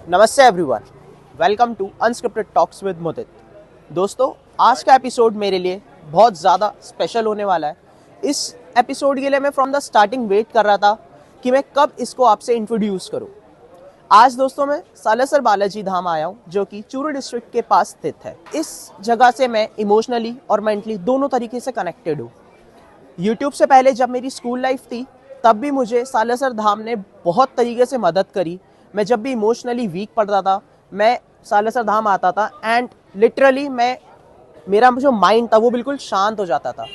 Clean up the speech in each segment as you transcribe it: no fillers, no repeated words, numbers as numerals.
नमस्ते everyone, welcome to unscripted talks with Mudit. दोस्तों, आज का एपिसोड मेरे लिए बहुत ज़्यादा स्पेशल होने वाला है। इस एपिसोड के लिए मैं फ्रॉम द स्टार्टिंग वेट कर रहा था कि मैं कब इसको आपसे इंट्रोड्यूस करूं। आज दोस्तों मैं सालासर बालाजी धाम आया हूं, जो कि चूरू डिस्ट्रिक्ट के पास स्थित है। इस जगह से मैं इमोशनली और मेंटली दोनों तरीके से कनेक्टेड हूँ। यूट्यूब से पहले जब मेरी स्कूल लाइफ थी, तब भी मुझे सालासर धाम ने बहुत तरीके से मदद करी। मैं जब भी इमोशनली वीक पड़ता था, मैं सालासर धाम आता था एंड लिटरली मेरा जो माइंड था वो बिल्कुल शांत हो जाता था।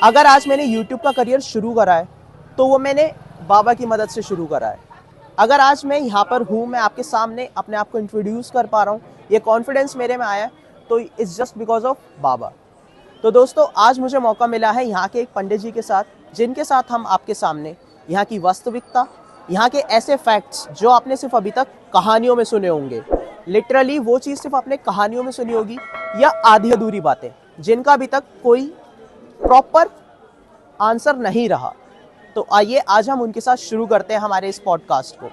अगर आज मैंने यूट्यूब का करियर शुरू करा है, तो वो मैंने बाबा की मदद से शुरू करा है। अगर आज मैं यहाँ पर हूँ, मैं आपके सामने अपने आप को इंट्रोड्यूस कर पा रहा हूँ, ये कॉन्फिडेंस मेरे में आया है, तो इट्स जस्ट बिकॉज ऑफ बाबा। तो दोस्तों, आज मुझे मौका मिला है यहाँ के एक पंडित जी के साथ, जिनके साथ हम आपके सामने यहाँ की वास्तविकता, यहाँ के ऐसे फैक्ट्स जो आपने सिर्फ अभी तक कहानियों में सुने होंगे, लिटरली वो चीज़ सिर्फ आपने कहानियों में सुनी होगी, या आधी अधूरी बातें जिनका अभी तक कोई प्रॉपर आंसर नहीं रहा। तो आइए आज हम उनके साथ शुरू करते हैं हमारे इस पॉडकास्ट को।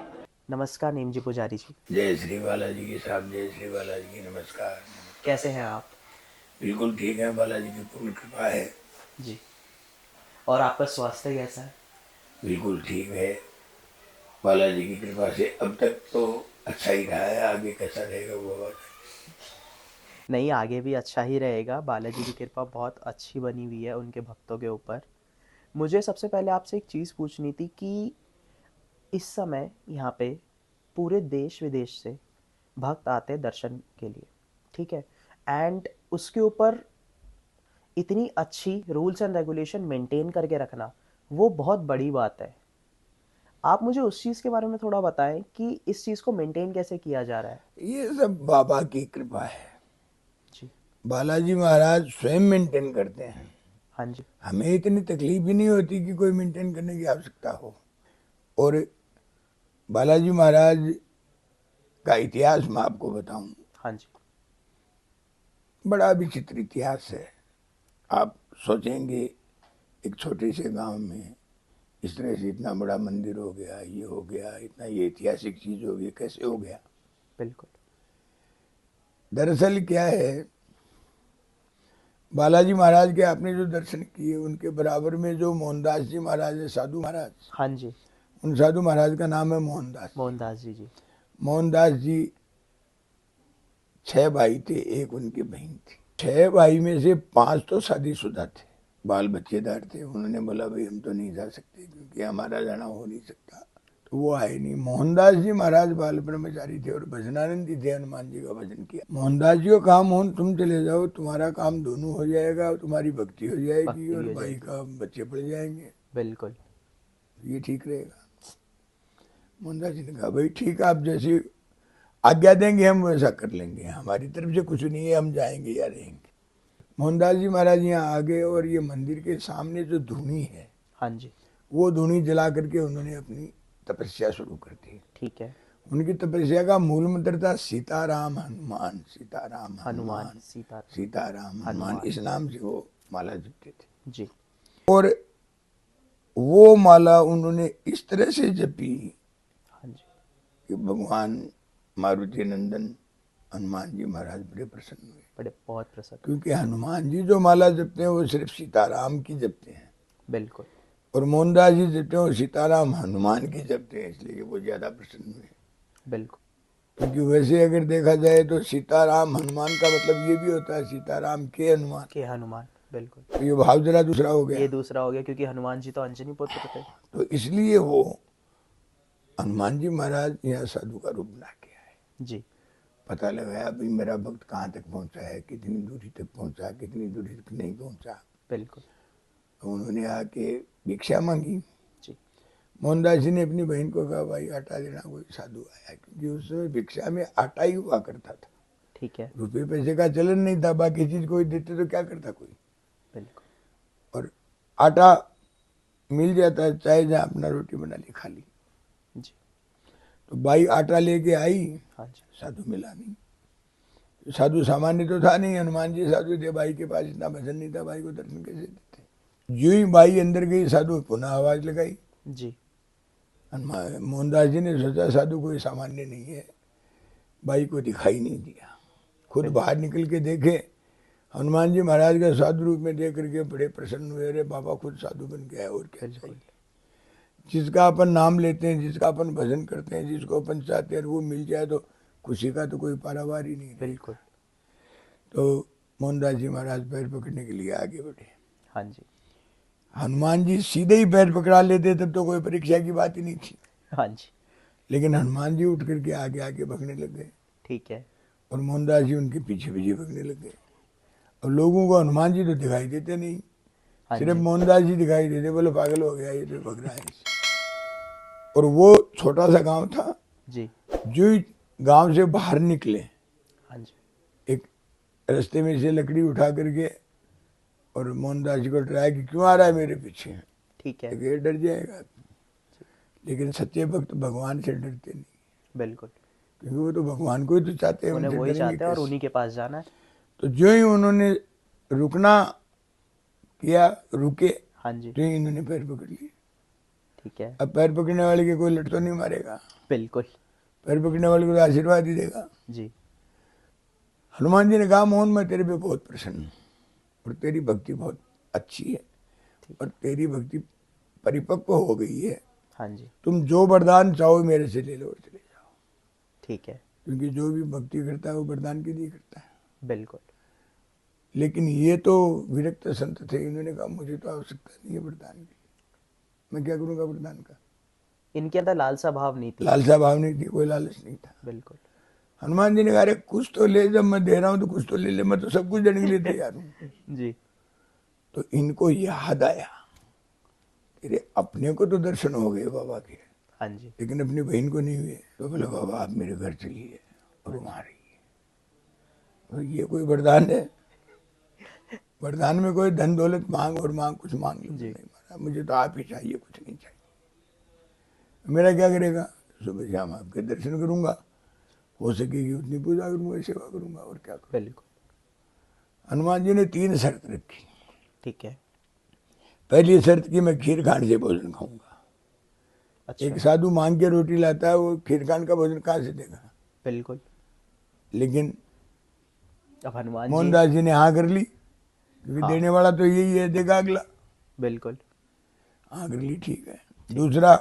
नमस्कार नीम जी पुजारी जी। जय श्री बालाजी की साहब, जय श्री बालाजी की नमस्कार। कैसे हैं आप? बिल्कुल ठीक है, बालाजी की पूर्ण कृपा है जी। और आपका स्वास्थ्य कैसा है? बिल्कुल ठीक है, बालाजी की कृपा से अब तक तो अच्छा ही रहा है। आगे कैसा रहेगा वो बात नहीं, आगे भी अच्छा ही रहेगा। बालाजी की कृपा बहुत अच्छी बनी हुई है उनके भक्तों के ऊपर। मुझे सबसे पहले आपसे एक चीज़ पूछनी थी कि इस समय यहाँ पे पूरे देश विदेश से भक्त आते हैं दर्शन के लिए, ठीक है, एंड उसके ऊपर इतनी अच्छी रूल्स एंड रेगुलेशन मेंटेन करके रखना, वो बहुत बड़ी बात है। आप मुझे उस चीज़ के बारे में थोड़ा बताएं कि इस चीज़ को मेंटेन कैसे किया जा रहा है। ये सब बाबा की कृपा है। जी। बालाजी महाराज स्वयं मेंटेन करते हैं। हाँ जी। हमें इतनी तकलीफ भी नहीं होती कि कोई मेंटेन करने की आवश्यकता हो। और बालाजी महाराज का इतिहास मैं आपको बताऊं, हाँ जी। बड़ा विचित्र इतिहास है। आप सोचेंगे एक छोटे से गांव में इस तरह से इतना बड़ा मंदिर हो गया, ये हो गया, इतना ये ऐतिहासिक चीज हो गई, कैसे हो गया? बिल्कुल। दरअसल क्या है, बालाजी महाराज के आपने जो दर्शन किए, उनके बराबर में जो मोहनदास जी महाराज है, साधु महाराज, हाँ जी। उन साधु महाराज का नाम है मोहनदास। मोहनदास जी। जी। मोहनदास जी 6 भाई थे, एक उनकी बहन थी। 6 भाई में से 5 तो शादीशुदा थे, बाल बच्चेदार थे। उन्होंने बोला भाई हम तो नहीं जा सकते क्योंकि हमारा जाना हो नहीं सकता, तो वो आए नहीं। मोहनदास जी महाराज बाल ब्रह्मचारी थे और भजनानंद जी थे, हनुमान जी का भजन किया। मोहनदास जी को कहा मोहन तुम चले जाओ, तुम्हारा काम दोनों हो जाएगा, तुम्हारी भक्ति हो जाएगी और भाई का बच्चे पड़ जाएंगे। बिल्कुल। ये ठीक रहेगा। मोहनदास जी ने कहा भाई ठीक है, आप जैसी आज्ञा देंगे हम वैसा कर लेंगे, हमारी तरफ से कुछ नहीं है, हम जाएंगे या रहेंगे। मोहनदास जी महाराज यहाँ आ गए और ये मंदिर के सामने जो धूनी है, हाँ जी, वो धूनी जला करके उन्होंने अपनी तपस्या शुरू कर दी। ठीक है। उनकी तपस्या का मूल मंत्र था सीताराम हनुमान, सीताराम हनुमान हनुमान, सीता सीताराम हनुमान। हनुमान। इस नाम से वो माला जपते थे जी। और वो माला उन्होंने इस तरह से जपी हाँ जी। कि भगवान मारुति नंदन हनुमान जी महाराज बड़े प्रसन्न हुए। बड़े बहुत प्रसन्न। क्योंकि हनुमान जी जो माला जपते हैं वो सिर्फ सीताराम की जपते हैं, बिल्कुल। और और मोहनदास जी जपते हैं वो सीताराम हनुमान की जपते हैं, इसलिए वो ज्यादा प्रसन्न हुए। बिल्कुल। क्योंकि वैसे अगर देखा जाए तो सीताराम हनुमान का मतलब ये भी होता है सीताराम के हनुमान, के हनुमान। बिल्कुल। तो ये भाव जरा दूसरा हो गया। ये दूसरा हो गया क्योंकि हनुमान जी तो अंजनी पुत्र थे, तो इसलिए वो हनुमान जी महाराज यहाँ साधु का रूप बना के आए। जी। पता लगाया भाई मेरा भक्त कहाँ तक पहुंचा है, कितनी दूरी तक पहुंचा, कितनी दूरी तक नहीं पहुंचा। बिल्कुल। तो उन्होंने आके भिक्षा मांगी। जी। मोहनदास जी ने अपनी बहन को कहा भाई आटा देना, कोई साधु आया, क्योंकि उस समय भिक्षा में आटा ही हुआ करता था। ठीक है। रुपये पैसे का चलन नहीं था, बाकी चीज कोई देते तो क्या करता कोई। बिल्कुल। और आटा मिल जाता है, चाहे जहाँ अपना रोटी बना ली खा ली। जी। तो बाई आटा लेके आई, हाँ जी। साधु मिला नहीं। तो साधु सामान्य तो था नहीं, हनुमान जी साधु थे, बाई के पास इतना भजन नहीं था, बाई को दर्शन कैसे देते। जो ही बाई अंदर गई, साधु पुनः आवाज लगाई। जी। मोहनदास जी ने सोचा साधु कोई सामान्य नहीं है, भाई को दिखाई नहीं दिया। खुद बिल्कुल। बाहर निकल के देखे, हनुमान जी महाराज का साधु रूप में देख करके बड़े प्रसन्न हुए, अरे बाबा खुद साधु बन के आए, और क्या बिल्कुल। चाहिए। जिसका अपन नाम लेते हैं, जिसका अपन भजन करते हैं, जिसको अपन चाहते हैं वो मिल जाए तो खुशी का तो कोई पारावार ही नहीं रहेगा। बिल्कुल। तो मोहनदास जी महाराज पैर पकड़ने के लिए आगे बढ़े। हाँ जी। हनुमान जी सीधे ही पैर पकड़ा लेते तब तो कोई परीक्षा की बात ही नहीं थी, हाँ जी। लेकिन हनुमान जी उठ करके आगे आगे भगने लग गए ठीक है। और मोहनदास जी उनके पीछे पीछे भगने लग गए। और लोगों को हनुमान जी तो दिखाई देते नहीं, हाँ सिर्फ जी। मोहनदास जी दिखाई देते, बोले पागल हो गया ये तो भग रहा है इससे। और वो छोटा सा गांव था, जी। जो ही गांव से बाहर निकले, हाँ जी। एक रास्ते में से लकड़ी उठा करके और मोहनदास जी को डराया कि क्यों आ रहा है मेरे पीछे, ठीक है। ये डर जाएगा। लेकिन सच्चे भक्त भगवान से डरते नहीं, बिल्कुल। क्योंकि वो तो भगवान को ही तो चाहते हैं, उन्हें उनसे वही डरेंगे चाहते हैं और कैसे। उन्हीं के पास जाना है। तो जो ही उन्होंने रुकना किया, रुके, हाँ जी। तो ही इन्होंने पैर पकड़ लिए। ठीक है। अब पैर पकड़ने वाले के कोई लट तो नहीं मारेगा, बिल्कुल। पैर पकड़ने वाले को तो आशीर्वाद ही देगा। जी। हनुमान जी ने कहा, मोहन मैं तेरे पे बहुत प्रसन्न हूँ और तेरी भक्ति बहुत अच्छी है और तेरी भक्ति परिपक्व हो गई है। हाँ जी। तुम जो वरदान चाहो मेरे से ले लो और चले जाओ, ठीक है। क्योंकि जो भी भक्ति करता है वो वरदान के लिए करता है। बिल्कुल। लेकिन ये तो विरक्त संत थे, इन्होंने कहा मुझे तो आवश्यकता नहीं है वरदान की, मैं क्या करूँगा वरदान का। इनके अंदर लालसा भाव नहीं थी। लालसा भाव नहीं थी, कोई लालच नहीं था। बिल्कुल। हनुमान जी ने कहा, अरे कुछ तो ले, जब मैं दे रहा हूँ तो कुछ तो ले ले, मैं तो सब कुछ देने के लिए तैयार हूँ। जी। तो इनको याद आया, तेरे अपने को तो दर्शन हो गए बाबा के, हाँ जी। लेकिन अपनी बहन को नहीं हुए। तो बोले बाबा आप मेरे घर चलिए और वहाँ रहिए। तो ये कोई वरदान है? वरदान में कोई धन दौलत मांग और मांग कुछ मांग लो नहीं, महाराज मुझे तो आप ही चाहिए, कुछ नहीं चाहिए। मेरा क्या करेगा? सुबह शाम आपके दर्शन करूंगा, हो सकेगी उतनी पूजा करूंगा, सेवा करूंगा, और क्या करूंगा। बिल्कुल। हनुमान जी ने 3 शर्त रखी। ठीक है। पहली शर्त की मैं खीर खांड से भोजन खाऊंगा। अच्छा। एक साधु मांग के रोटी लाता है, वो खीर खांड का भोजन कहाँ से देगा? बिल्कुल। लेकिन अब हनुमान जी। मोहनदास जी ने हाँ कर ली, क्योंकि हाँ। देने वाला तो यही है, देगा अगला। बिल्कुल। हाँ कर ली, ठीक है। दूसरा,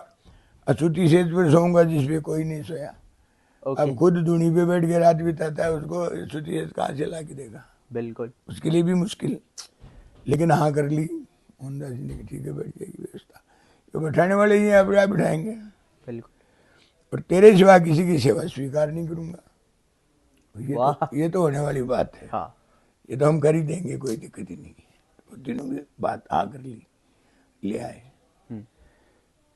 अछूती सेज पर सोऊंगा जिसपे कोई नहीं सोया। ओके। अब खुद दूनी पे बैठ के रात बिताता है, उसको अछूती सेज कहाँ से ला के देगा? बिल्कुल। उसके लिए भी मुश्किल। लेकिन हाँ कर ली। मोहनदास जी ने कहा ठीक है, बैठ जाएगी व्यवस्था, तो बैठाने वाले ही हैं, आप बिठाएंगे। बिल्कुल। और तेरे सिवा किसी की सेवा स्वीकार नहीं करूंगा। वाह। ये तो होने वाली बात है। हाँ। ये तो हम कर ही देंगे, कोई दिक्कत ही नहीं है। तो तीनों की बात आ कर ली, ले आए।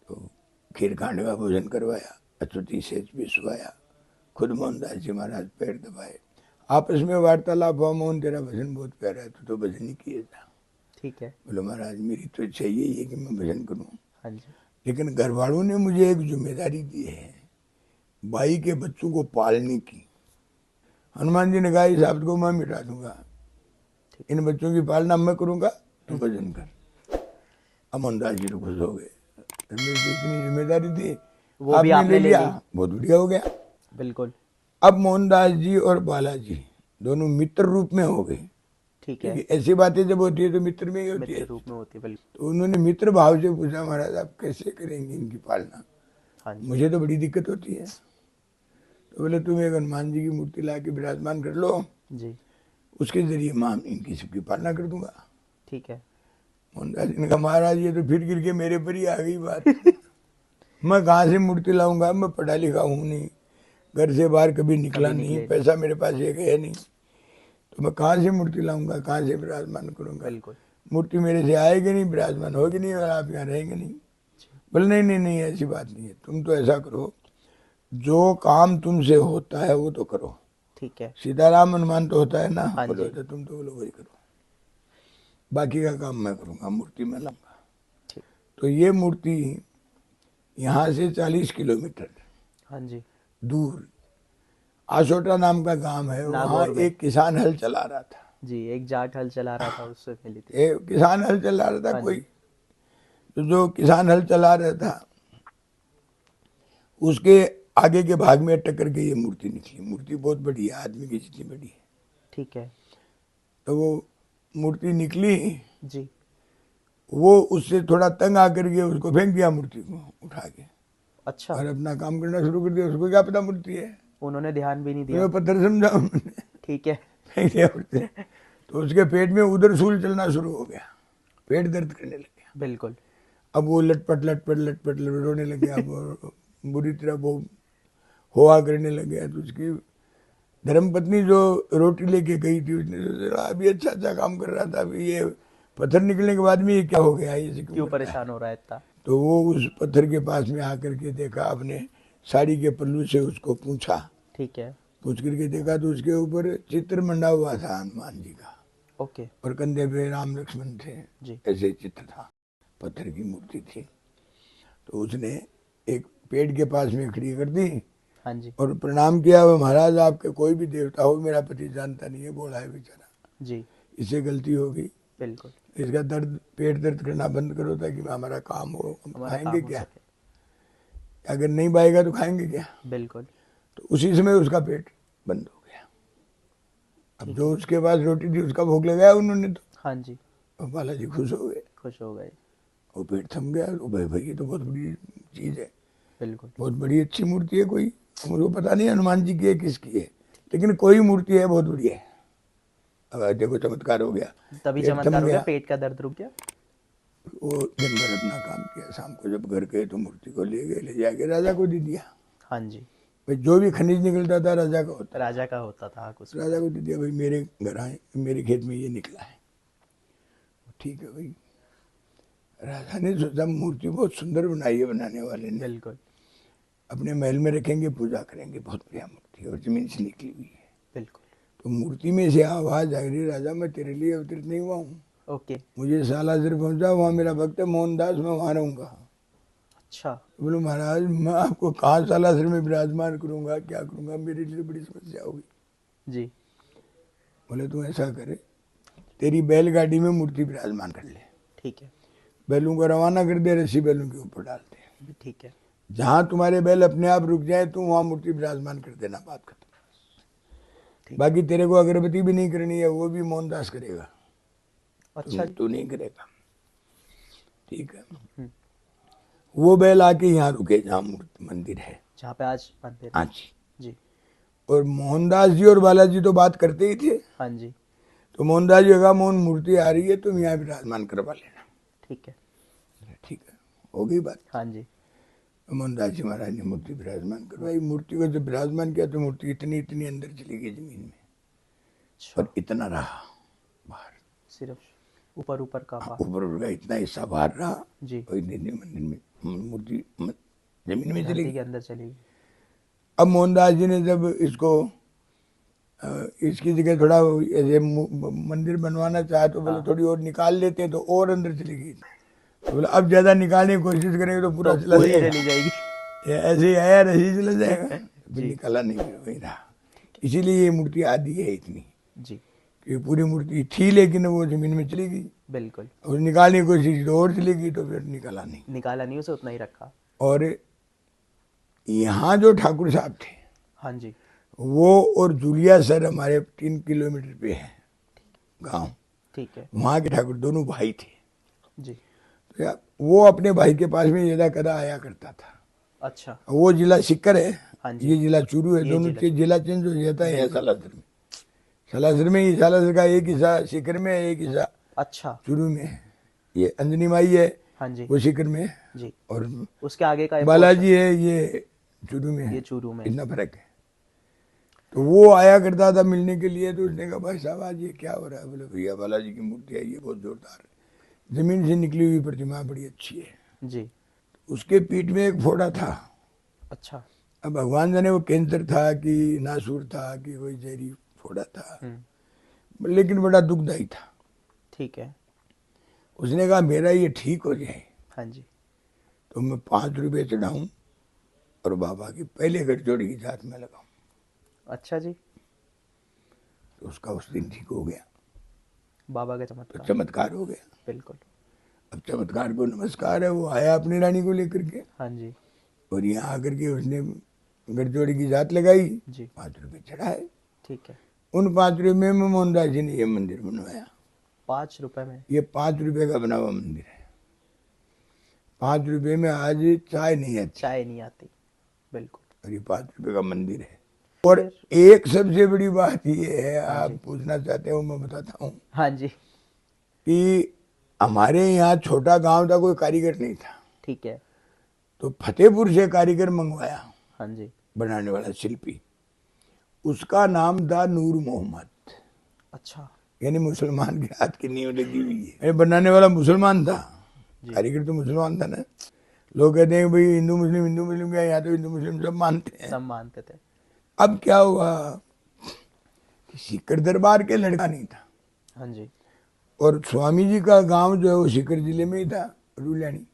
तो खीर खांड का भोजन करवाया, अछूती सेज भी सुवाया, खुद मोहनदास जी महाराज पैर दबाए, आपस में वार्तालाप हुआ। मोहन तेरा भजन बहुत प्यारा है, तो भजन ही किए था। ठीक है। बोले महाराज मेरी तो इच्छा यही है कि मैं भजन करूं, हाँ जी। लेकिन घर वालों ने मुझे एक जिम्मेदारी दी है, भाई के बच्चों को पालने की। हनुमान जी ने कहा इस शब्द को मैं मिटा दूंगा, इन बच्चों की पालना मैं करूंगा, तू भजन कर। अब मोहनदास जी तो खुश हो गए, इतनी जिम्मेदारी थी वो भी आपने ले लिया, ली। बहुत बढ़िया हो गया। बिल्कुल। अब मोहनदास जी और बालाजी दोनों मित्र रूप में हो गए। ठीक है। क्योंकि ऐसी बातें जब होती है तो मित्र में ही होती मित्र है। रूप में होती है। बिल्कुल। तो उन्होंने मित्र भाव से पूछा, महाराज आप कैसे करेंगे इनकी पालना, हाँ जी। मुझे तो बड़ी दिक्कत होती है। तो बोले तुम एक हनुमान जी की मूर्ति ला के विराजमान कर लो, जी। उसके जरिए मैं इनकी सबकी पालना कर दूंगा। ठीक है। मोहनदास जी ने कहा महाराज ये तो फिर गिर के मेरे पर ही आ गई बात। मैं कहाँ से मूर्ति लाऊंगा, मैं पढ़ा लिखा हूँ नहीं, घर से बाहर कभी निकला कभी नहीं, निकले पैसा मेरे पास एक है नहीं, तो मैं कहाँ से मूर्ति लाऊंगा, कहाँ से विराजमान करूंगा। बिल्कुल। मूर्ति मेरे से आएगी नहीं, विराजमान होगी नहीं, और आप यहाँ रहेंगे नहीं। बोले नहीं नहीं नहीं, ऐसी बात नहीं है, तुम तो ऐसा करो, जो काम तुमसे होता है वो तो करो। ठीक है। सीताराम हनुमान तो होता है ना, हाँ बोलो जी। तो तुम तो बोलो वही करो, बाकी का काम मैं करूंगा, मूर्ति में लाऊंगा। ठीक। तो ये मूर्ति यहाँ से 40 किलोमीटर हाँ जी। दूर आसोटा नाम का गांव है, वहाँ नागौर में। एक किसान हल चला रहा था। जी। एक जाट हल चला रहा था, उससे मिली थी। एक किसान हल चला रहा था हाँ कोई, जी। तो जो किसान हल चला रहा था उसके आगे के भाग में अटक करके ये मूर्ति निकली। मूर्ति बहुत बड़ी है, आदमी की जितनी बड़ी है। ठीक है तो वो मूर्ति निकली, जी। वो उससे थोड़ा तंग आकर के उसको फेंक दिया मूर्ति को उठा के, अच्छा, और अपना काम करना शुरू कर दिया। उसको क्या पता मूर्ति है, उन्होंने ध्यान भी नहीं तो दिया। पत्थर समझा उन्होंने, ठीक है फेंक दिया उठते। तो उसके पेट में उधर सूल चलना शुरू हो गया, पेट दर्द करने लग गया। बिल्कुल। अब वो लटपट लटपट लटपट रोने लग गया। अब बुरी तरह वो हुआ करने लग गया। तो उसकी धर्मपत्नी जो रोटी लेके गई थी, उसने सोचा अभी अच्छा अच्छा काम कर रहा था, अभी ये पत्थर निकलने के बाद में ये क्या हो गया, ये क्यों परेशान हो रहा है इतना? तो वो उस पत्थर के पास में आकर के देखा, अपने साड़ी के पल्लू से उसको पूछा। ठीक है पूछ करके देखा तो उसके ऊपर चित्र मंडा हुआ था हनुमान जी का, ओके और कंधे पे राम लक्ष्मण थे, जी। ऐसे चित्र था, पत्थर की मूर्ति थी। तो उसने एक पेड़ के पास में खड़ी कर दी हाँ जी और प्रणाम किया। वो महाराज आपके कोई भी देवता हो, मेरा पति जानता नहीं है, बोला है बेचारा, जी। इससे गलती होगी, बिल्कुल, इसका दर्द, पेट दर्द करना बंद करो ताकि हमारा काम हो। हम हमारा खाएंगे काम हो क्या, सके। अगर नहीं पाएगा तो खाएंगे क्या। बिल्कुल तो उसी समय उसका पेट बंद हो गया। अब जो उसके पास रोटी थी उसका भोग लगाया उन्होंने, तो हाँ जी, और बालाजी खुश हो गए, खुश हो गए। वो पेट थम गया। तो भाई भाई ये तो बहुत बड़ी चीज़ है, बिल्कुल बहुत बड़ी अच्छी मूर्ति है। कोई मुझे पता नहीं हनुमान जी की है किसकी है, लेकिन कोई मूर्ति है बहुत बड़ी है। अब देखो चमत्कार हो गया, तभी पेट चमत्कार थम हो गया, गया। पेट का दर्द रुक गया। वो दिन भर अपना काम किया, शाम को जब घर गए तो मूर्ति को ले गए, ले जाके राजा को दे दिया। हाँ जी, भाई जो भी खनिज निकलता था राजा का होता, राजा का होता था कुछ। राजा को दे दिया। भाई मेरे घर आए, मेरे खेत में ये निकला है, ठीक है भाई। राजा ने सोचा मूर्ति बहुत सुंदर बनाई है बनाने वाले ने, बिल्कुल अपने महल में रखेंगे, पूजा करेंगे, बहुत बढ़िया मूर्ति है और जमीन से निकली हुई है। बिल्कुल तो मूर्ति में से आवाज आ रही, राजा मैं तेरे लिए अवतरित नहीं हुआ हूँ, ओके। मुझे सालासर पहुंचा, वहाँ मेरा भक्त है मोहनदास, मैं वहाँ रहूंगा। अच्छा बोलो महाराज मैं आपको कहाँ सालासर में विराजमान करूंगा, क्या करूंगा, मेरे लिए बड़ी समस्या होगी। जी। बोले तू ऐसा करे, तेरी बैलगाड़ी में मूर्ति विराजमान कर ले, ठीक है बैलों को रवाना कर दे, रस्सी बैलों के ऊपर डाल दे, ठीक है जहां तुम्हारे बैल अपने आप रुक जाए तू वहां मूर्ति विराजमान कर देना, बात खत्म। ठीक। बाकी तेरे को अगरबत्ती भी नहीं करनी है, वो भी मोहनदास करेगा, अच्छा तू नहीं करेगा, ठीक है। वो बैल आके यहाँ रुके जहाँ मूर्ति मंदिर है, जहाँ पे आज मंदिर। हाँ जी। जी और मोहनदास जी और बालाजी तो बात करते ही थे, हाँ जी तो मोहनदास जी कहा मोहन मूर्ति आ रही है, तुम यहाँ विराजमान करवा लेना। ठीक है ठीक है, हो गई बात। हाँ जी मोहनदास जी महाराज ने मूर्ति विराजमान करवाई। मूर्ति को जब विराजमान किया तो मूर्ति इतनी इतनी अंदर चली गई जमीन में, अच्छा, और इतना रहा बाहर, सिर्फ ऊपर ऊपर का बात। ऊपर उड़ गया, इतना हिस्सा बाहर रहा, जी, और इतनी मंदिर में मूर्ति जमीन में चली धरती गई। के अंदर चली गई। अब मोहनदास जी ने जब इसको इसकी जगह थोड़ा ऐसे मंदिर बनवाना चाहा तो बोले थोड़ी और निकाल लेते हैं, तो और अंदर चली गई। तो बोले अब ज्यादा निकालने की कोशिश करेंगे तो पूरा तो चला पूरी जाएगा, चली जाएगी। ये ऐसे ही आया ऐसे ही चला जाएगा, फिर जी। निकाला नहीं, फिर वही रहा। इसीलिए ये मूर्ति आदि है इतनी, जी कि पूरी मूर्ति थी लेकिन वो जमीन में चली गई, बिल्कुल, और निकालने की कोशिश की तो और चली गई, तो फिर निकाला नहीं। निकाला नहीं, उसे उतना ही रखा। और यहाँ जो ठाकुर साहब थे हाँ जी वो और जूलिया सर हमारे 3 किलोमीटर पे है गांव, ठीक है वहाँ के ठाकुर दोनों भाई थे। जी। तो यार वो अपने भाई के पास में यदा कदा आया करता था। अच्छा वो जिला सिक्कर है, हाँ जी, ये जिला चूरू है, ये दोनों जिला जिला चेंज हो जाता है सालासर में। सालासर में ही, सालासर का एक हिस्सा सिक्कर में है, एक हिस्सा अच्छा चूरू में है। ये अंजनी माई है, हाँ जी वो सिक्कर में है, जी। और उसके आगे का बालाजी है ये चूरू में है, ये चूरू में है। इतना फर्क है। तो वो आया करता था मिलने के लिए, तो उसने कहा भाई साहब आज ये क्या हो रहा है। बोले भैया बालाजी की मूर्ति है, ये बहुत जोरदार है, जमीन से निकली हुई प्रतिमा बड़ी अच्छी है। जी। उसके पीठ में एक फोड़ा था। अच्छा अब भगवान जाने वो कैंसर था कि नासूर था कि कोई जहरी फोड़ा था, लेकिन बड़ा दुखदायी था। ठीक है उसने कहा मेरा ये ठीक हो जाए हाँ जी तो मैं 5 रुपये चढ़ाऊं और बाबा की पहले गठजोड़ी की जात में लगाऊं। अच्छा जी। तो उसका उस दिन ठीक हो गया, बाबा का तो चमत्कार। चमत्कार हो गया। बिल्कुल अब चमत्कार को नमस्कार है, वो आया अपनी रानी को लेकर के, हाँ जी और यहाँ आकर के उसने गठजोड़ी की जात लगाई, जी 5 रुपए चढ़ाए। ठीक है। उन 5 रुपए में मोहनदास जी ने ये मंदिर बनवाया। 5 रुपए में? ये 5 रुपए का बना हुआ मंदिर है। 5 रुपए में आज चाय नहीं आती, चाय नहीं आती, बिल्कुल। और ये 5 रुपए का मंदिर है। और फिर एक सबसे बड़ी बात ये है, हाँ आप जी। पूछना चाहते हो मैं बताता हूँ, हाँ जी कि हमारे यहाँ छोटा गांव था, कोई कारीगर नहीं था, ठीक है। तो फतेहपुर से कारीगर मंगवाया, हाँ जी। बनाने वाला शिल्पी। उसका नाम था नूर मोहम्मद, अच्छा यानी मुसलमान के हाथ की नींव लगी हुई है। यानी बनाने वाला मुसलमान था, जी। कारीगर तो मुसलमान था ना। लोग कहते हैं भाई हिंदू मुस्लिम क्या, यहाँ तो हिंदू मुस्लिम सब मानते हैं। सब मानते थे। अब क्या हुआ कि सीकर दरबार के लड़का नहीं था, हाँ जी और स्वामी जी का गांव जो है वो सीकर जिले में ही था, रुलियानी।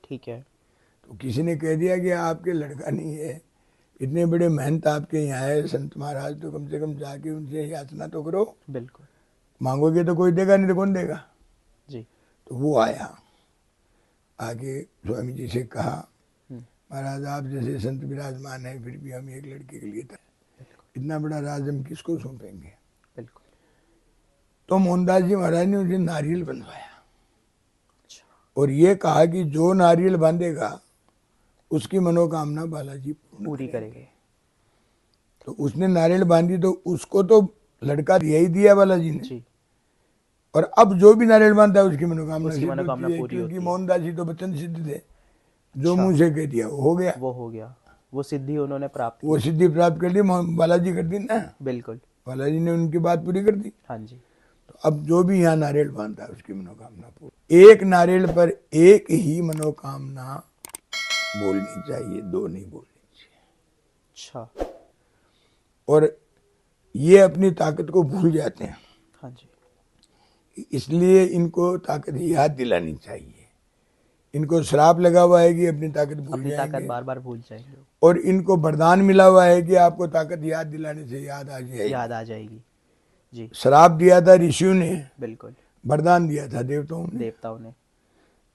ठीक है। तो किसी ने कह दिया कि आपके लड़का नहीं है, इतने बड़े महंत आपके यहाँ है संत महाराज, तो कम से कम जाके उनसे याचना तो करो, बिल्कुल। मांगोगे तो कोई देगा, नहीं तो कौन देगा। जी। तो वो आया, आगे स्वामी जी से कहा हम्म, महाराज आप जैसे संत विराजमान है, फिर भी हम एक लड़के के लिए था, बिल्कुल इतना बड़ा राज हम किसको सौंपेंगे। बिल्कुल। तो मोहनदास जी महाराज ने उसे नारियल बंधवाया, अच्छा और ये कहा कि जो नारियल बांधेगा उसकी मनोकामना बालाजी पूर्ण पूरी करेंगे। करेंगे। तो उसने नारियल बांधी, तो उसको तो लड़का यही दिया बालाजी ने, जी। और अब जो भी नारियल बांधता है उसकी मनोकामना उसकी सिद्ध मनोकामना होती है, पूरी क्योंकि होती है। मोहनदास जी तो वचन सिद्ध थे, जो अच्छा, मुंह से कह दिया वो हो गया, वो हो गया, वो सिद्धि उन्होंने प्राप्त वो की। सिद्धि प्राप्त कर ली, बालाजी कर दी ना, बिल्कुल। बालाजी ने उनकी बात पूरी कर दी। हाँ जी। तो अब जो भी यहाँ नारियल बांधता है उसकी मनोकामना पूरी। एक नारियल पर एक ही मनोकामना बोलनी चाहिए, दो नहीं बोलनी चाहिए। अच्छा। और ये अपनी ताकत को भूल जाते हैं, हाँ जी। इसलिए इनको ताकत याद दिलानी चाहिए। इनको श्राप लगा हुआ है कि अपनी ताकत भूल अपनी ताकत जाएंगे, बार बार भूल जाएंगे। और इनको वरदान मिला हुआ है कि आपको ताकत याद दिलाने से याद आ जाएगी। याद आ जाएगी। जी श्राप दिया था ऋषियों ने, बिल्कुल। वरदान दिया था देवताओं ने। देवताओं ने।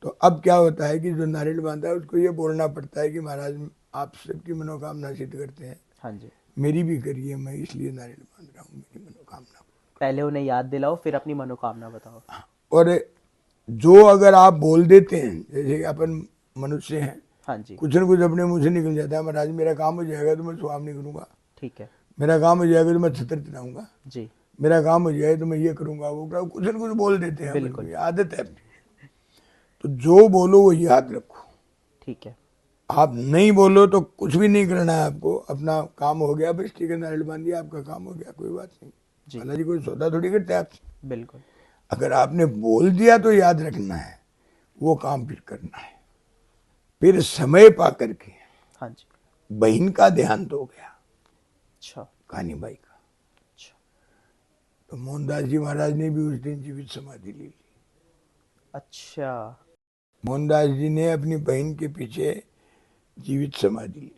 तो अब क्या होता है कि जो नारियल बांधा है उसको ये बोलना पड़ता है कि महाराज आप सबकी मनोकामना सिद्ध करते हैं, हाँ जी। मेरी भी करिए, मैं इसलिए नारियल बांध रहा हूँ, मेरी मनोकामना। पहले उन्हें याद दिलाओ, फिर अपनी मनोकामना बताओ। और जो अगर आप बोल देते हैं, जैसे कि अपन मनुष्य हैं, हाँ जी। कुछ न कुछ अपने मुंह से निकल जाता है, महाराज मेरा काम हो जाएगा तो मैं सुहावनी करूंगा, ठीक है। मेरा काम हो जाएगा तो मैं छत्र चढ़ाऊंगा, जी मेरा काम हो जाए तो मैं ये करूंगा वो करूंगा, कुछ न कुछ बोल देते हैं, बिल्कुल। ये आदत है अपनी। तो जो बोलो वो याद रखो, ठीक है। आप नहीं बोलो तो कुछ भी नहीं करना है आपको, अपना काम हो गया बस ठीक है, नारियल बांध दिया, आपका काम हो गया, कोई बात नहीं। जी बालाजी कोई सौदा थोड़ी करते हैं आपसे। बिल्कुल। अगर आपने बोल दिया तो याद रखना है, वो काम फिर करना है। फिर समय पा करके हाँ जी। बहन का देहांत तो हो गया, अच्छा कहानी बाई का। अच्छा। तो मोहनदास जी महाराज ने भी उस दिन जीवित समाधि ले ली। अच्छा। मोहनदास जी ने अपनी बहन के पीछे जीवित समाधि ली।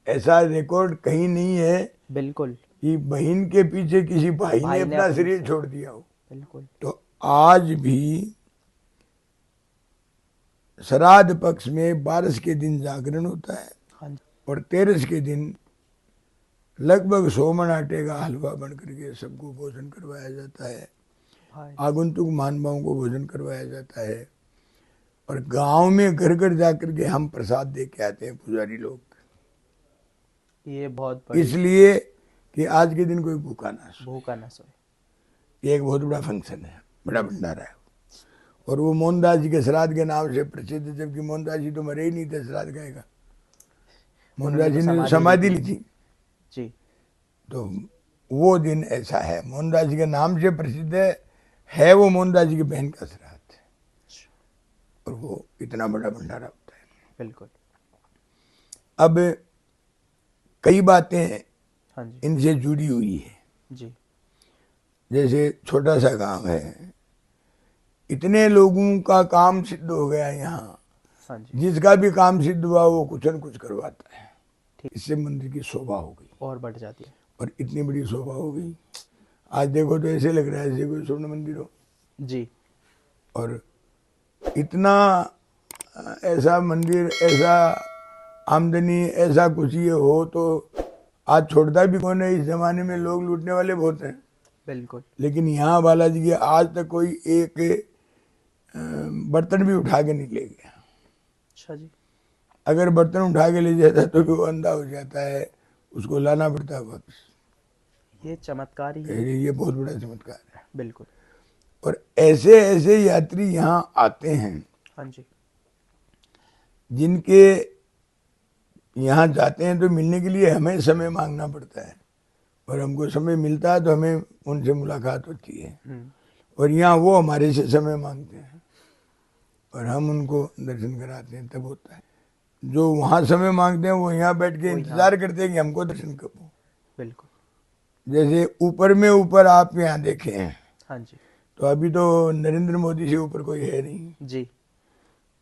ऐसा रिकॉर्ड कहीं नहीं है बिल्कुल। कि बहन के पीछे किसी भाई ने भाई ने अपना अपनी शरीर छोड़ दिया हो। बिल्कुल। तो आज भी श्राद्ध पक्ष में 12 के दिन जागरण होता है, हाँ जी। और 13 के दिन लगभग 100 मन आटे का हलवा बन करके सबको भोजन करवाया जाता है, भाई आगंतुक महानुभावों को भोजन करवाया जाता है, और गांव में घर घर जाकर के हम प्रसाद दे के आते हैं पुजारी लोग, ये बहुत बड़ी इसलिए कि आज के दिन कोई भूखा ना सोए। भूखा न सोए। ये एक बहुत बड़ा फंक्शन है, बड़ा भंडारा है। और वो मोहनदास जी के श्राद्ध के नाम से प्रसिद्ध, जबकि मोहनदास जी तो मरे ही नहीं थे, श्राद्ध खाएगा। मोहनदास जी ने समाधि ली थी। जी। तो वो दिन ऐसा है, मोहनदास जी के नाम से प्रसिद्ध है वो मोहनदास जी की बहन का श्राद्ध है, और वो इतना बड़ा भंडारा होता है। बिल्कुल। अब कई बातें हाँ जी। इनसे जुड़ी हुई है, जी जैसे छोटा सा गांव है, इतने लोगों का काम सिद्ध हो गया यहाँ, हाँ जी। जिसका भी काम सिद्ध हुआ वो कुछ न कुछ करवाता है। ठीक। इससे मंदिर की शोभा हो गई, और बढ़ जाती है। और इतनी बड़ी शोभा हो गई, आज देखो तो ऐसे लग रहा है जैसे कोई स्वर्ण मंदिर हो। जी। और इतना ऐसा मंदिर, ऐसा आमदनी ऐसा कुछ ये हो तो आज छोड़ता भी कौन है। इस जमाने में लोग लूटने वाले बहुत हैं, बिल्कुल। लेकिन यहाँ बालाजी के आज तक कोई एक बर्तन भी उठा के नहीं ले गया। अच्छा जी। अगर बर्तन उठा के ले जाता तो वो अंधा हो जाता है, उसको लाना पड़ता है वापस। ये चमत्कार ही है। ये बहुत बड़ा चमत्कार है। बिल्कुल। और ऐसे ऐसे यात्री यहाँ आते हैं हाँ जी। जिनके यहाँ जाते हैं तो मिलने के लिए हमें समय मांगना पड़ता है, और हमको समय मिलता है तो हमें उनसे मुलाकात होती है। और यहाँ वो हमारे से समय मांगते हैं और हम उनको दर्शन कराते हैं, तब होता है। जो वहाँ समय मांगते हैं वो यहाँ बैठ के इंतजार करते हैं कि हमको दर्शन कब हो। बिल्कुल। जैसे ऊपर में ऊपर आप यहाँ देखे हैं, हाँ जी। तो अभी तो नरेंद्र मोदी से ऊपर कोई है नहीं जी।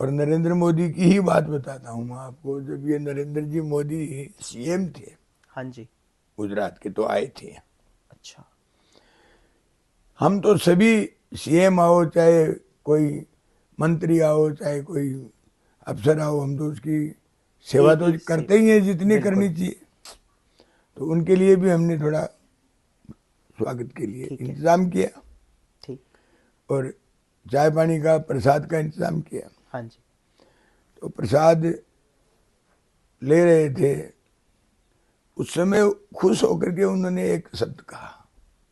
और नरेंद्र मोदी की ही बात बताता हूँ मैं आपको। जब ये नरेंद्र जी मोदी सीएम थे, हाँ जी। गुजरात के, तो आए थे। अच्छा। हम तो सभी सीएम आओ, चाहे कोई मंत्री आओ, चाहे कोई अफसर आओ, हम तो उसकी सेवा तो करते ही हैं जितनी करनी चाहिए। तो उनके लिए भी हमने थोड़ा स्वागत के लिए इंतजाम किया। ठीक। और चाय पानी का, प्रसाद का इंतजाम किया। हाँ जी। तो प्रसाद ले रहे थे, उस समय खुश होकर के उन्होंने एक शब्द कहा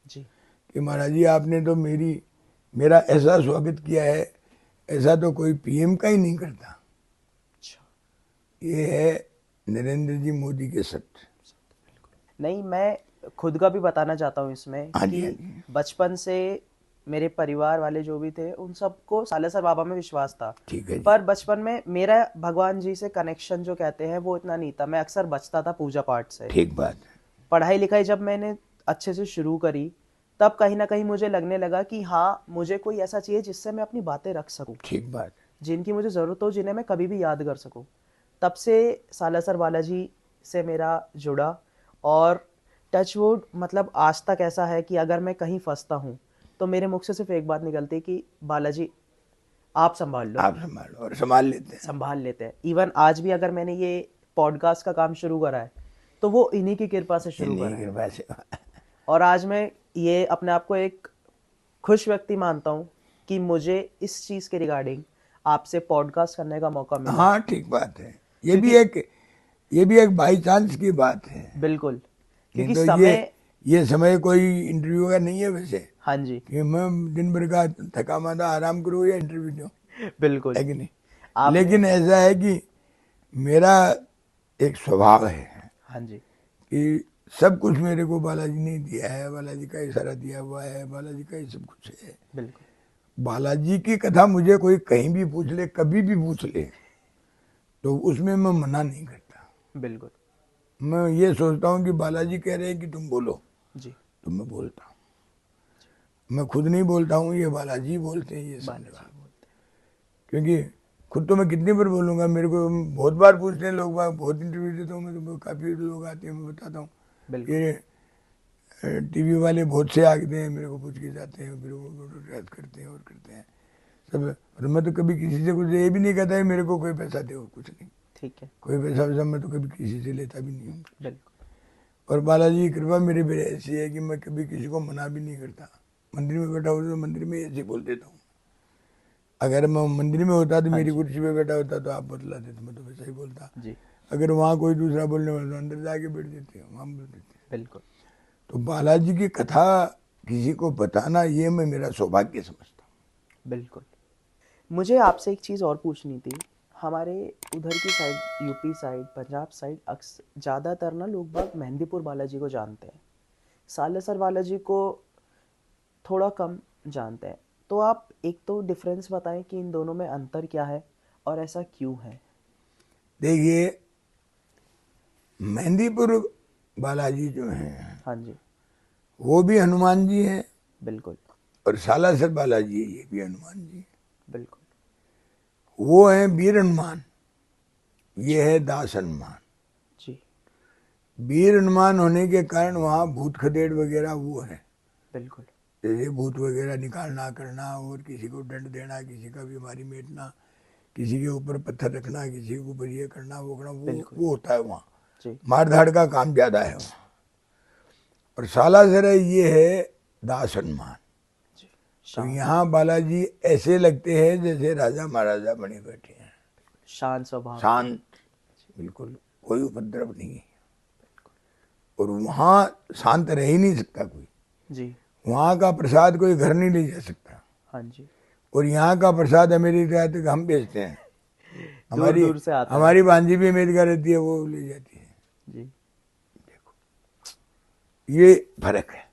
जी कि महाराज जी आपने तो मेरा ऐसा स्वागत किया है, ऐसा तो कोई पीएम का ही नहीं करता। अच्छा। ये है नरेंद्र जी मोदी के शब्द। नहीं, मैं खुद का भी बताना चाहता हूँ इसमें कि बचपन से मेरे परिवार वाले जो भी थे उन सबको सालेसर बाबा में विश्वास था। ठीक है। पर बचपन में मेरा भगवान जी से कनेक्शन जो कहते हैं वो इतना नहीं था। मैं अक्सर बचता था पूजा पाठ से। ठीक बात। पढ़ाई लिखाई जब मैंने अच्छे से शुरू करी तब कहीं ना कहीं मुझे लगने लगा कि हाँ, मुझे कोई ऐसा चाहिए जिससे मैं अपनी बातें रख सकूं। ठीक बात। जिनकी मुझे ज़रूरत हो, जिन्हें मैं कभी भी याद कर सकूं। तब से सालासर बालाजी से मेरा जुड़ा, और टचवुड मतलब आज तक ऐसा है कि अगर मैं कहीं फंसता हूँ तो मेरे मुख से सिर्फ एक बात निकलती है कि बालाजी आप संभाल लो। आप संभालो, और संभाल लेते हैं। संभाल लेते हैं। इवन आज भी अगर मैंने ये पॉडकास्ट का काम शुरू करा है तो वो इन्हीं की कृपा से शुरू करा है। और आज मैं ये अपने आप को एक खुश व्यक्ति मानता हूँ कि मुझे इस चीज़ के रिगार्डिंग आपसे पॉडकास्ट करने का मौका मिला। हाँ, ठीक बात है। ये भी एक बाई चांस की बात है। बिल्कुल। क्योंकि तो समय ये समय कोई इंटरव्यू का नहीं है वैसे। हाँ जी। कि मैं दिन भर का थका मांदा आराम करूँ या इंटरव्यू दूँ, बिल्कुल है कि नहीं। लेकिन ऐसा है कि मेरा एक स्वभाव है, हाँ जी, कि सब कुछ मेरे को बालाजी ने दिया है, बालाजी का इशारा दिया हुआ है, बालाजी का ही सब कुछ है। बिल्कुल। बालाजी की कथा मुझे कोई कहीं भी पूछ ले, कभी भी पूछ ले, तो उसमें मैं मना नहीं करता। बिल्कुल। मैं ये सोचता हूँ कि बालाजी कह रहे हैं कि तुम बोलो जी, तो मैं बोलता हूँ। मैं खुद नहीं बोलता हूँ, ये बालाजी बोलते हैं, ये समझो। क्योंकि खुद तो मैं कितनी बार बोलूँगा, मेरे को बहुत बार पूछते हैं लोग, बहुत इंटरव्यू देता हूँ मैं, तो काफ़ी लोग आते हैं, मैं बताता हूँ। ये टीवी वाले बहुत से आते हैं, मेरे को पूछ के जाते हैं, फिर वो याद करते हैं और करते हैं सब। और मैं तो कभी किसी से कुछ ये भी नहीं कहता है मेरे को कोई पैसा दे, और कुछ नहीं। ठीक है। कोई पैसा वैसा मैं तो कभी किसी से लेता भी नहीं हूँ। बिल्कुल। और बालाजी की कृपा मेरे पे ऐसी है कि मैं कभी किसी को मना भी नहीं करता। मंदिर में बैठा होता तो मंदिर में ऐसे बोल देता हूँ। अगर मैं मंदिर में होता तो मेरी कुर्सी पे बैठा होता तो आप बतला देते, मैं तो वैसा ही बोलता जी। अगर वहाँ कोई दूसरा बोलने वाला तो अंदर जाके बैठ देते हैं, वहाँ बोल देते हैं। बिल्कुल। तो बालाजी की कथा किसी को बताना, ये मैं मेरा सौभाग्य समझता हूँ। बिल्कुल। मुझे आपसे एक चीज़ और पूछनी थी। हमारे उधर की side, UP side, Punjab side, अक्सर ज़्यादातर ना लोग बाग मेहंदीपुर बालाजी को जानते हैं, सालेसर बालाजी को थोड़ा कम जानते हैं। तो आप एक तो डिफरेंस बताएं कि इन दोनों में अंतर क्या है और ऐसा क्यों है। देखिए, मेहंदीपुर बालाजी जो हैं, हाँ जी, वो भी हनुमान जी हैं। बिल्कुल। और सालासर बालाजी ये भी हनुमान जी। बिल्कुल। वो है वीर हनुमान, ये है दास हनुमान जी। वीर हनुमान होने के कारण वहाँ भूत खदेड़ वगैरह वो है। बिल्कुल। जैसे भूत वगैरह निकालना करना, और किसी को दंड देना, किसी का बीमारी मेटना, किसी के ऊपर पत्थर रखना, किसी के ऊपर ये करना वो करना, बिल्कुल। वो होता है वहाँ। जी मारधाड़ का काम ज्यादा है वहाँ। और सालासर ये है दास सम्मान। जी। तो शांत, यहाँ बालाजी ऐसे लगते हैं जैसे राजा महाराजा बने बैठे हैं, शांत स्वभाव के। शांत, बिल्कुल कोई उपद्रव नहीं है। और वहाँ शांत रह ही नहीं सकता कोई। जी। वहाँ का प्रसाद कोई घर नहीं ले जा सकता। हाँ जी। और यहाँ का प्रसाद अमेरिका तक हम बेचते हैं। दूर हमारी दूर से आता है। हमारी भांजी भी अमेरिका रहती है, वो ले जाती है। जी ये फर्क है।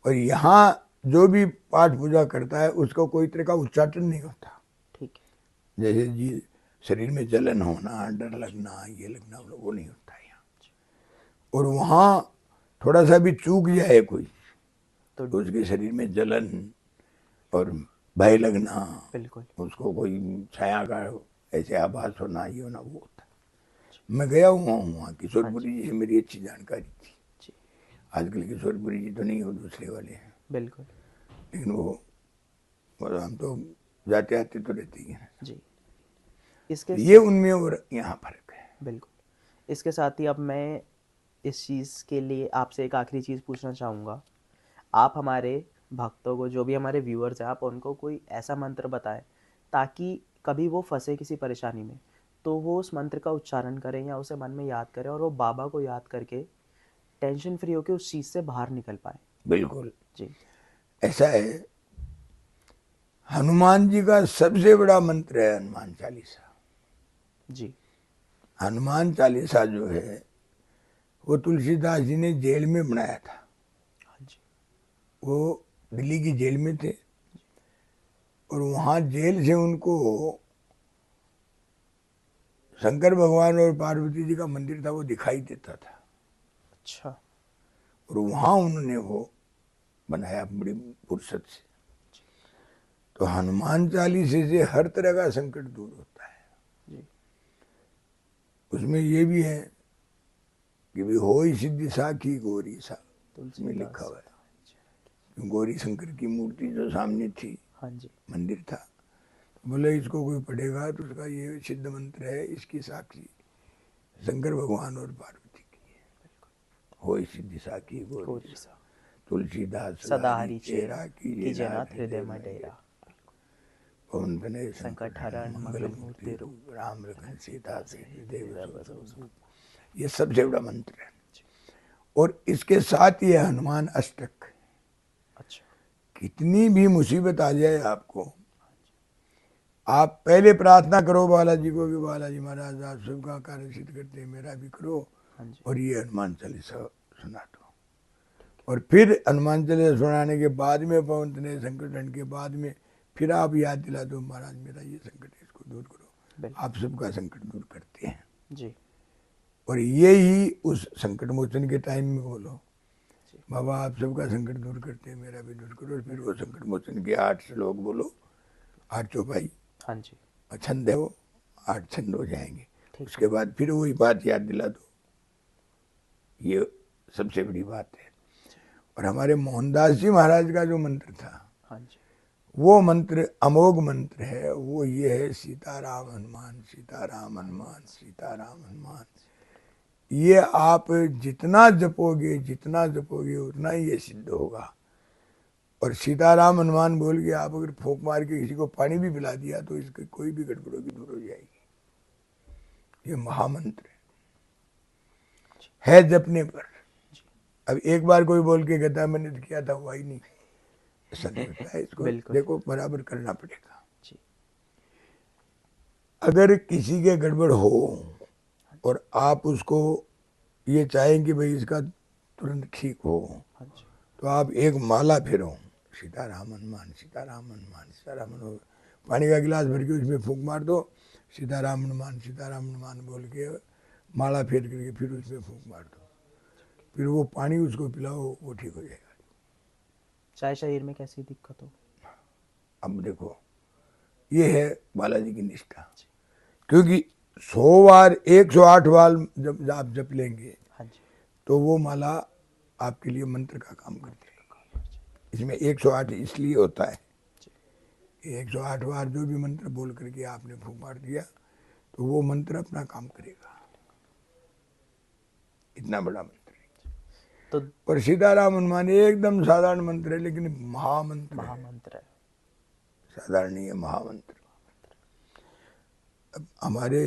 और यहाँ जो भी पाठ पूजा करता है उसको कोई तरह का उच्चाटन नहीं होता। ठीक है। जैसे जी शरीर में जलन होना, डर लगना, ये लगना, वो नहीं होता यहाँ। और वहाँ थोड़ा सा भी चूक जाए कोई तो तो उसके शरीर में जलन और भय लगना, बिल्कुल। उसको कोई छाया का ऐसे आभास होना, ये होना, वो होता है। मैं गया हुआ हूँ वहाँ। किशोरपुरी जी से मेरी अच्छी जानकारी थी। जी आजकल किशोरपुरी जी तो नहीं, हो दूसरे वाले हैं, बिल्कुल। लेकिन वो हम तो जाते आते तो रहते ही हैं। जी इसके ये उनमें और यहाँ फर्क है। बिल्कुल। इसके साथ ही अब मैं इस चीज़ के लिए आपसे एक आखिरी चीज़ पूछना चाहूँगा। आप हमारे भक्तों को, जो भी हमारे व्यूअर्स हैं, आप उनको कोई ऐसा मंत्र बताएं ताकि कभी वो फंसे किसी परेशानी में तो वो उस मंत्र का उच्चारण करें या उसे मन में याद करें और वो बाबा को याद करके टेंशन फ्री होकर उस चीज़ से बाहर निकल पाए। बिल्कुल जी ऐसा है। हनुमान जी का सबसे बड़ा मंत्र है हनुमान चालीसा। जी। हनुमान चालीसा जो है वो तुलसीदास जी ने जेल में बनाया था। हाँ जी। वो दिल्ली की जेल में थे और वहाँ जेल से उनको शंकर भगवान और पार्वती जी का मंदिर था, वो दिखाई देता था। अच्छा। और वहाँ उन्होंने वो बनाया बड़ी फुर्सत से। तो हनुमान चालीसे से हर तरह का संकट दूर होता है। जी उसमें ये भी है कि भी हो ही सिद्धि साखी गौरी सा, उसमें लिखा हुआ है। गौरी शंकर की मूर्ति जो सामने थी, हाँ जी। मंदिर था, तो बोले इसको कोई पढ़ेगा तो उसका ये सिद्ध मंत्र है, इसकी साक्षी शंकर भगवान और पार्वती की है। हो ही सिद्धि साखी गौरी सा, तुलसीदास सदा हरि चेरा कीजिए नाथ हृदय में डेरा। पवन तनय संकट हरण मंगल मूर्ति रूप राम लखन सीता सहित देव। ये सबसे बड़ा मंत्र है। और इसके साथ ये हनुमान अष्टक। अच्छा। कितनी भी मुसीबत आ जाए आपको, आप पहले प्रार्थना करो बालाजी को कि बालाजी महाराज आप सबका कार्य सिद्ध करते हैं, मेरा भी करो। हाँ जी। और ये हनुमान चालीसा सुना दो। और फिर हनुमान चालीसा सुनाने के बाद में, पवन तनय संकट हरण के बाद में, फिर आप याद दिला दो महाराज मेरा ये संकट है, इसको दूर करो। आप सबका संकट दूर करते हैं। जी। और ये ही उस संकट मोचन के टाइम में बोलो, बाबा आप सबका संकट दूर करते हैं, मेरा भी दूर करो। फिर वो संकट मोचन के 8 श्लोक बोलो, 8 चौपाई। हाँ जी। छंद है वो, 8 छंद हो जाएंगे। उसके बाद फिर वही बात याद दिला दो। ये सबसे बड़ी बात है। और हमारे मोहनदास जी महाराज का जो मंत्र था, हाँ जी। वो मंत्र अमोघ मंत्र है। वो ये है सीताराम हनुमान, सीताराम हनुमान, सीताराम हनुमान। ये आप जितना जपोगे उतना ही ये सिद्ध होगा। और सीताराम हनुमान बोल के आप अगर फूंक मार के किसी को पानी भी पिला दिया तो इसकी कोई भी गड़बड़ होगी दूर हो जाएगी। ये महामंत्र है जपने पर। अब एक बार कोई बोल के कहता मैंने तो किया था, हुआ ही नहीं, ऐसा नहीं होता है। इसको देखो बराबर करना पड़ेगा। अगर किसी के गड़बड़ हो और आप उसको ये चाहें कि भाई इसका तुरंत ठीक हो, तो आप एक माला फेरो, सीताराम हनुमान, सीताराम हनुमान, सीताराम हनुमान। पानी का गिलास भर के उसमें फूंक मार दो, सीताराम हनुमान, सीताराम हनुमान बोल के माला फेर करके फिर उसमें फूंक मार दो। फिर वो पानी उसको पिलाओ, वो ठीक हो जाएगा। चाहे शरीर में कैसी दिक्कत हो। अब देखो ये है बालाजी की निष्ठा। क्योंकि 100 बार 108 बार जब आप जप लेंगे तो वो माला आपके लिए मंत्र का काम करती है। इसमें 108 इसलिए होता है 108 बार जो भी मंत्र बोल करके आपने फूंक मार दिया तो वो मंत्र अपना काम करेगा। इतना बड़ा मंत्र है। तो और सीताराम हनुमान एकदम साधारण मंत्र है, लेकिन महामंत्र है। महामंत्र है। साधारण नहीं है, महामंत्र। अब हमारे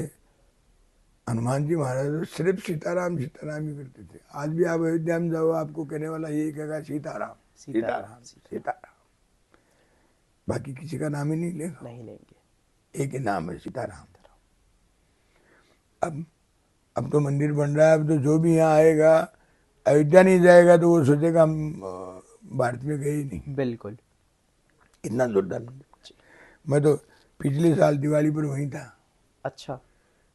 हनुमान जी महाराज तो सिर्फ सीताराम सीताराम ही करते थे। आज भी आप अयोध्या में जाओ, आपको कहने वाला यही कहेगा सीताराम सीताराम सीताराम, बाकी किसी का नाम ही नहीं लेगा, नहीं लेंगे। एक ही नाम है सीताराम। अब तो मंदिर बन रहा है, अब तो जो भी यहाँ आएगा अयोध्या नहीं जाएगा तो वो सोचेगा हम भारत में गए ही नहीं। बिल्कुल। इतना जोरदार मंदिर। मैं तो पिछले साल दिवाली पर वहीं था। अच्छा।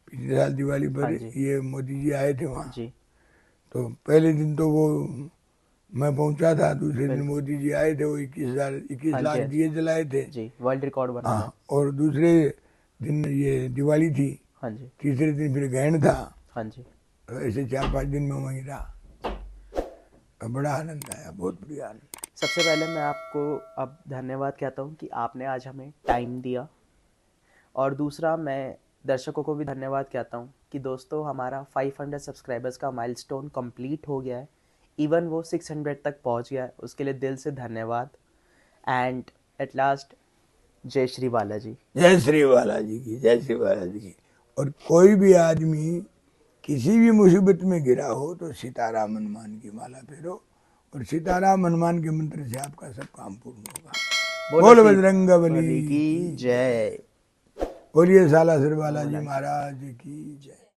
पिछले साल दिवाली पर हाँ जी। ये मोदी जी आए थे वहाँ। जी। तो पहले दिन तो वो मैं पहुंचा था, दूसरे दिन मोदी जी आए थे, वो 21 हाँ लाख जी, दिए जलाए थे। जी, वर्ल्ड रिकॉर्ड बना था। हाँ, और दूसरे दिन ये दिवाली थी। हाँ जी। तीसरे दिन फिर ग्रहण था। हाँ जी। ऐसे 4-5 दिन में वहीं रहा। बड़ा आनंद आया, बहुत बढ़िया आनंद। सबसे पहले मैं आपको अब धन्यवाद कहता हूँ कि आपने आज हमें टाइम दिया, और दूसरा मैं दर्शकों को भी धन्यवाद कहता हूँ कि दोस्तों हमारा 500 सब्सक्राइबर्स का माइलस्टोन कंप्लीट हो गया है। इवन वो 600 तक पहुँच गया है, उसके लिए दिल से धन्यवाद। एंड एट लास्ट, जय श्री बालाजी। जय श्री बालाजी की, जय श्री बालाजी की। और कोई भी आदमी किसी भी मुसीबत में गिरा हो तो सीताराम हनुमान की माला फेरो, और सीताराम हनुमान के मंत्र से आपका सब काम पूर्ण होगा। बोल बजरंगबली की जय। बोलिए सालासर बालाजी महाराज की जय।